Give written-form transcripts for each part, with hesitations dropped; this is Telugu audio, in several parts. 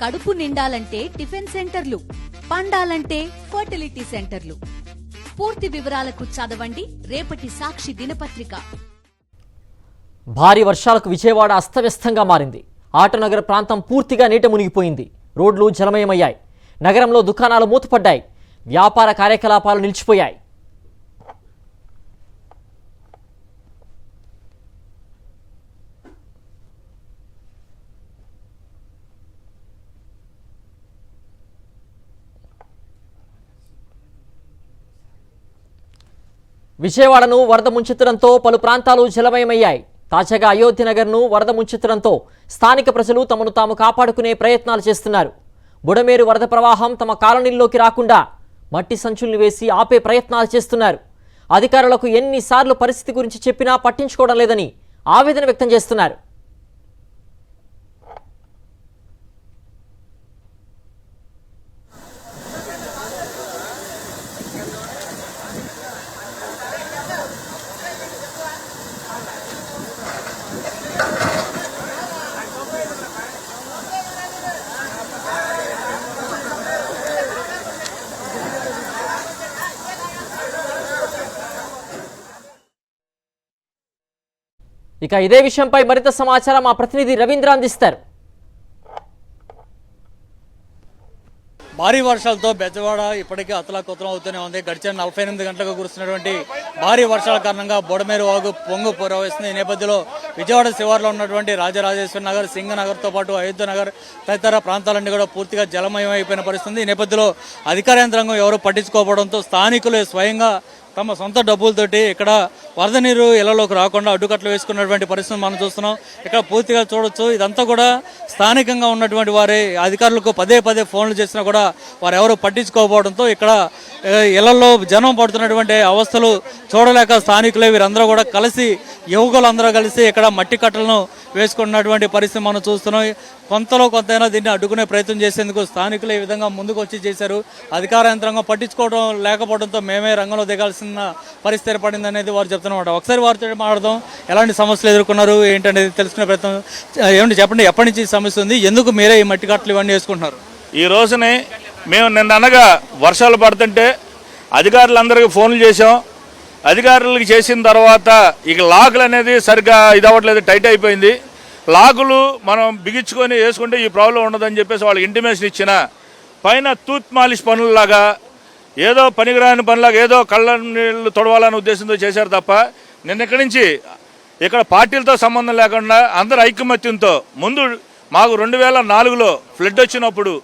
కడుపు నిండాలంటే టిఫిన్ సెంటర్లు, పండాలంటే ఫర్టిలిటీ సెంటర్లు. పూర్తి వివరాలకు చదవండి రేపటి సాక్షి దినపత్రిక. భారీ వర్షాలకు విజయవాడ అస్తవ్యస్తంగా మారింది. ఆటోనగర్ ప్రాంతం పూర్తిగా నీట మునిగిపోయింది. రోడ్లు జలమయమయ్యాయి. నగరంలో దుకాణాలు మూతపడ్డాయి. వ్యాపార కార్యకలాపాలు నిలిచిపోయాయి. విజయవాడను వరద ముంచెత్తడంతో పలు ప్రాంతాలు జలమయమయ్యాయి. తాజాగా అయోధ్యనగర్ను వరద ముంచెత్తడంతో స్థానిక ప్రజలు తమను తాము కాపాడుకునే ప్రయత్నాలు చేస్తున్నారు. బుడమేరు వరద ప్రవాహం తమ కాలనీల్లోకి రాకుండా మట్టి సంచుల్ని వేసి ఆపే ప్రయత్నాలు చేస్తున్నారు. అధికారులకు ఎన్నిసార్లు పరిస్థితి గురించి చెప్పినా పట్టించుకోవడం లేదని ఆవేదన వ్యక్తం చేస్తున్నారు. ఇక ఇదే విషయంపై మరింత సమాచారం మా ప్రతినిధి రవీంద్ర అందిస్తారు. భారీ వర్షాలతో బెజవాడ ఇప్పటికే అతలాకుతలం అవుతూనే ఉంది. గడిచిన 48 గంటలకు కురుస్తున్నటువంటి భారీ వర్షాల కారణంగా బుడమేరు వాగు పొంగు ప్రవహిస్తుంది. ఈ నేపథ్యంలో విజయవాడ శివార్లో ఉన్నటువంటి రాజరాజేశ్వర నగర్, సింగనగర్తో పాటు అయోధ్య నగర్ తదితర ప్రాంతాలన్నీ కూడా పూర్తిగా జలమయం అయిపోయిన పరిస్థితి. ఈ నేపథ్యంలో అధికార యంత్రాంగం ఎవరు పట్టించుకోకపోవడంతో స్థానికులు స్వయంగా తమ సొంత డబ్బులతోటి ఇక్కడ వరద నీరు ఇళ్లలోకి రాకుండా అడ్డుకట్లు వేసుకున్నటువంటి పరిస్థితి మనం చూస్తున్నాం. ఇక్కడ పూర్తిగా చూడొచ్చు. ఇదంతా కూడా స్థానికంగా ఉన్నటువంటి వారి అధికారులకు పదే ఫోన్లు చేసినా కూడా వారు ఎవరు పట్టించుకోకపోవడంతో ఇక్కడ ఇళ్లలో జనం పడుతున్నటువంటి అవస్థలు చూడలేక స్థానికులే వీరందరూ కూడా కలిసి యువకులందరూ కలిసి ఇక్కడ మట్టి కట్టలను వేసుకున్నటువంటి పరిస్థితి మనం చూస్తున్నాం. కొంతలో కొంతైనా దీన్ని అడ్డుకునే ప్రయత్నం చేసేందుకు స్థానికులు ఈ విధంగా ముందుకు వచ్చి చేశారు. అధికార యంత్రాంగం పట్టించుకోవడం లేకపోవడంతో మేమే రంగంలో దిగాల్సిన పరిస్థితి ఏర్పడింది అనేది వారు చెప్తున్నమాట. ఒకసారి వారితో మాట్లాడదాం. ఎలాంటి సమస్యలు ఎదుర్కొన్నారు ఏంటనేది తెలుసుకునే ప్రయత్నం ఏమిటి చెప్పండి. ఎప్పటి నుంచి ఈ సమస్య ఉంది? ఎందుకు మీరే ఈ మట్టి కట్టలు ఇవన్నీ వేసుకుంటున్నారు? ఈ రోజునే మేము నిన్న అనగా వర్షాలు పడుతుంటే అధికారులందరికీ ఫోన్లు చేసాం. అధికారులకు చేసిన తర్వాత ఇక లాకులు అనేది సరిగ్గా ఇదవ్వట్లేదు, టైట్ అయిపోయింది. లాకులు మనం బిగించుకొని వేసుకుంటే ఈ ప్రాబ్లం ఉండదని చెప్పేసి వాళ్ళకి ఇంటిమేషన్ ఇచ్చిన పైన టూత్ మాలిష్ పనులలాగా ఏదో పనికిరాని పనులాగా ఏదో కళ్ళ నీళ్ళు తొడవాలనే ఉద్దేశంతో చేశారు తప్ప నిన్న ఇక్కడి నుంచి ఇక్కడ పార్టీలతో సంబంధం లేకుండా అందరు ఐకమత్యంతో ముందు మాకు 2004లో ఫ్లడ్ వచ్చినప్పుడు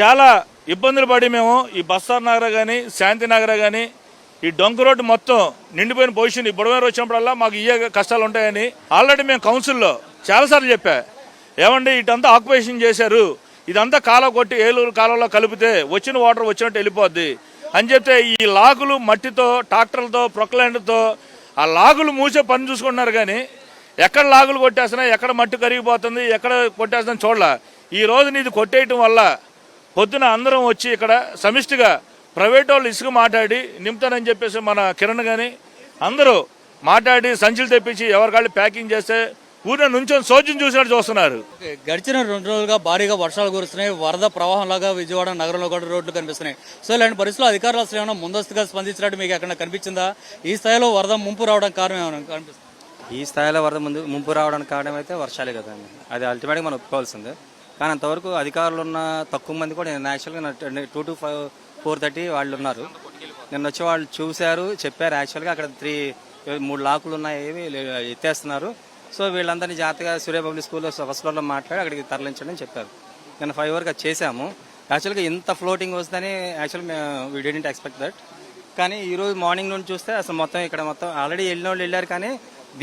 చాలా ఇబ్బందులు పడి మేము ఈ బస్తార్ నగర్ కానీ శాంతినగర్ కానీ ఈ డొంక రోడ్డు మొత్తం నిండిపోయిన పొజిషన్. ఈ బుడమేరు వచ్చినప్పుడల్లా మాకు ఇవే కష్టాలు ఉంటాయని ఆల్రెడీ మేము కౌన్సిల్లో చాలాసార్లు చెప్పా. ఏమండి ఇటంతా ఆక్యుపేషన్ చేశారు, ఇదంతా కాలువ కొట్టి ఏలూరు కాలువలో కలిపితే వచ్చిన వాటర్ వచ్చినట్టు వెళ్ళిపోద్ది అని చెప్తే ఈ లాగులు మట్టితో ట్రాక్టర్లతో ప్రొక్లైండ్తో ఆ లాగులు మూసే పని చూసుకుంటున్నారు. కానీ ఎక్కడ లాగులు కొట్టేస్తున్నా, ఎక్కడ మట్టి కరిగిపోతుంది, ఎక్కడ కొట్టేస్తున్నా చూడలే. ఈ రోజున ఇది కొట్టేయటం వల్ల పొద్దున అందరం వచ్చి ఇక్కడ సమిష్టిగా ప్రైవేట్ వాళ్ళు ఇసుక మాట్లాడి నింపుతానని చెప్పేసి మన కిరణ్ కానీ అందరూ మాట్లాడి సంచులు తెప్పించి ఎవరికాళ్ళు ప్యాకింగ్ చేస్తే ఊరిని నుంచొని సోద్యం చూసినట్టు చూస్తున్నారు. గడిచిన 2 రోజులుగా భారీగా వర్షాలు కురుస్తున్నాయి. వరద ప్రవాహంలాగా విజయవాడ నగరంలో కూడా రోడ్లు కనిపిస్తున్నాయి. సో ఇలాంటి పరిస్థితుల్లో అధికారులు అసలు ఏమైనా ముందస్తుగా స్పందించినట్టు మీకు ఎక్కడ కనిపించిందా? ఈ స్థాయిలో వరద ముంపు రావడానికి కారణం ఏమైనా కనిపిస్తుంది? ఈ స్థాయిలో వరద ముంపు రావడానికి కారణం అయితే వర్షాలే కదండి. అది అల్టిమేట్గా మనం ఒప్పుకోవాల్సిందే. కానీ అంతవరకు అధికారులు ఉన్న తక్కువ మంది కూడా నేను యాక్చువల్గా 2 to 4:30 వాళ్ళు ఉన్నారు. నిన్న వచ్చి వాళ్ళు చూశారు, చెప్పారు. యాక్చువల్గా అక్కడ 3 లాకులు ఉన్నాయి, ఎత్తేస్తున్నారు. సో వీళ్ళందరినీ జాగ్రత్తగా సూర్య పబ్లిక్ స్కూల్లో ఫస్ట్ ఫ్లోర్లో మాట్లాడి అక్కడికి తరలించండి అని చెప్పారు. నిన్న 5 వరకు అది చేసాము. యాక్చువల్గా ఇంత ఫ్లోటింగ్ వస్తుందని యాక్చువల్గా వీ డిడ్ంట్ ఎక్స్పెక్ట్ దట్. కానీ ఈరోజు మార్నింగ్ నుండి చూస్తే అసలు మొత్తం ఇక్కడ మొత్తం ఆల్రెడీ వెళ్ళిన వాళ్ళు వెళ్ళారు. కానీ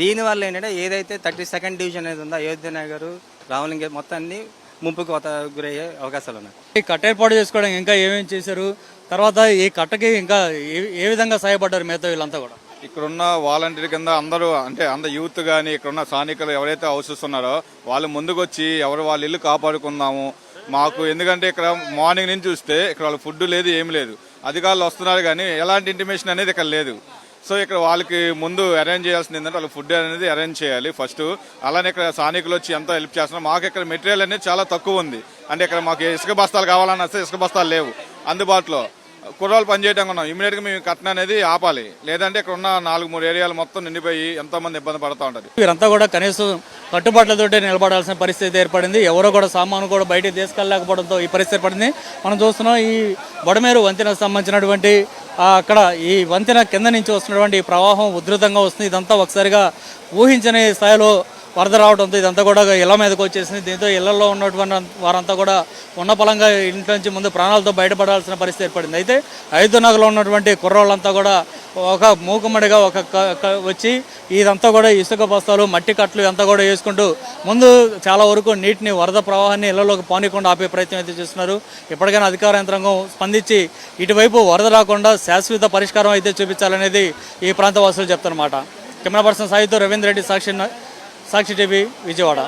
దీనివల్ల ఏంటంటే ఏదైతే 32nd డివిజన్ అనేది ఉందో అయోధ్య నగర్, రామలింగ మొత్తం అన్ని ముంపుకు గురయ్యే అవకాశాలు ఉన్నాయి. ఈ కట్ట ఏర్పాటు చేసుకోవడం ఇంకా ఏమేమి చేశారు? తర్వాత ఈ కట్టకి ఇంకా ఏ విధంగా సహాయపడ్డారు మిగతా వీళ్ళంతా కూడా? ఇక్కడున్న వాలంటీర్ కింద అందరూ అంటే అందరు యూత్ కానీ ఇక్కడున్న స్థానికులు ఎవరైతే హౌసెస్ ఉన్నారో వాళ్ళు ముందుకు వచ్చి ఎవరు వాళ్ళ ఇల్లు కాపాడుకుందాము మాకు. ఎందుకంటే ఇక్కడ మార్నింగ్ నుంచి చూస్తే ఇక్కడ వాళ్ళ ఫుడ్ లేదు, ఏమి లేదు. అధికారులు వస్తున్నారు కానీ ఎలాంటి ఇంటిమేషన్ అనేది ఇక్కడ లేదు. సో ఇక్కడ వాళ్ళకి ముందు అరేంజ్ చేయాల్సింది ఏంటంటే వాళ్ళకి ఫుడ్ అనేది అరేంజ్ చేయాలి ఫస్ట్. అలానే ఇక్కడ స్థానికులు వచ్చి ఎంతో హెల్ప్ చేస్తున్నారు. మాకు ఇక్కడ మెటీరియల్ అనేది చాలా తక్కువ ఉంది. అంటే ఇక్కడ మాకు ఇసుక బస్తాలు కావాలని వస్తే ఇసుక బస్తాలు లేవు అందుబాటులో. కుర్రాళ్ళు పని చేయడానికి ఉన్నాం. ఇమీడియట్గా మేము కట్న అనేది ఆపాలి, లేదంటే ఇక్కడ ఉన్న 4-3 ఏరియాలు మొత్తం నిండిపోయి ఎంతో మంది ఇబ్బంది పడుతూ ఉంటారు. వీరంతా కూడా కనీసం కట్టుబాట్లతోటే నిలబడాల్సిన పరిస్థితి ఏర్పడింది. ఎవరో కూడా సామాను కూడా బయటికి తీసుకెళ్ళలేకపోవడంతో ఈ పరిస్థితి ఏర్పడింది. మనం చూస్తున్నాం ఈ బొడమేరు వంతెనకు సంబంధించినటువంటి అక్కడ ఈ వంతెన కింద నుంచి వస్తున్నటువంటి ప్రవాహం ఉధృతంగా వస్తుంది. ఇదంతా ఒకసారిగా ఊహించని స్థాయిలో వరద రావడంతో ఇదంతా కూడా ఇళ్ల మీదకి వచ్చేసింది. దీంతో ఇళ్లలో ఉన్నటువంటి వారంతా కూడా ఉన్న పలంగా ఇంట్లో నుంచి ముందు ప్రాణాలతో బయటపడాల్సిన పరిస్థితి ఏర్పడింది. అయితే అయోధ్యనగర్లో ఉన్నటువంటి కుర్రోళ్ళంతా కూడా ఒక మూకుమ్మడిగా వచ్చి ఇదంతా కూడా ఇసుక బస్తాలు మట్టి కట్లు అంతా కూడా వేసుకుంటూ ముందు చాలా వరకు నీటిని వరద ప్రవాహాన్ని ఇళ్లలోకి పానీకుండా ఆపే ప్రయత్నం అయితే చేస్తున్నారు. ఇప్పటికైనా అధికార యంత్రాంగం స్పందించి ఇటువైపు వరద రాకుండా శాశ్వత పరిష్కారం అయితే చూపించాలనేది ఈ ప్రాంత వాసులు చెప్తారన్నమాట. కెమెరా పర్సన్ సాయితో రవీంద్ర రెడ్డి, సాక్షి టీవీ, విజయవాడ.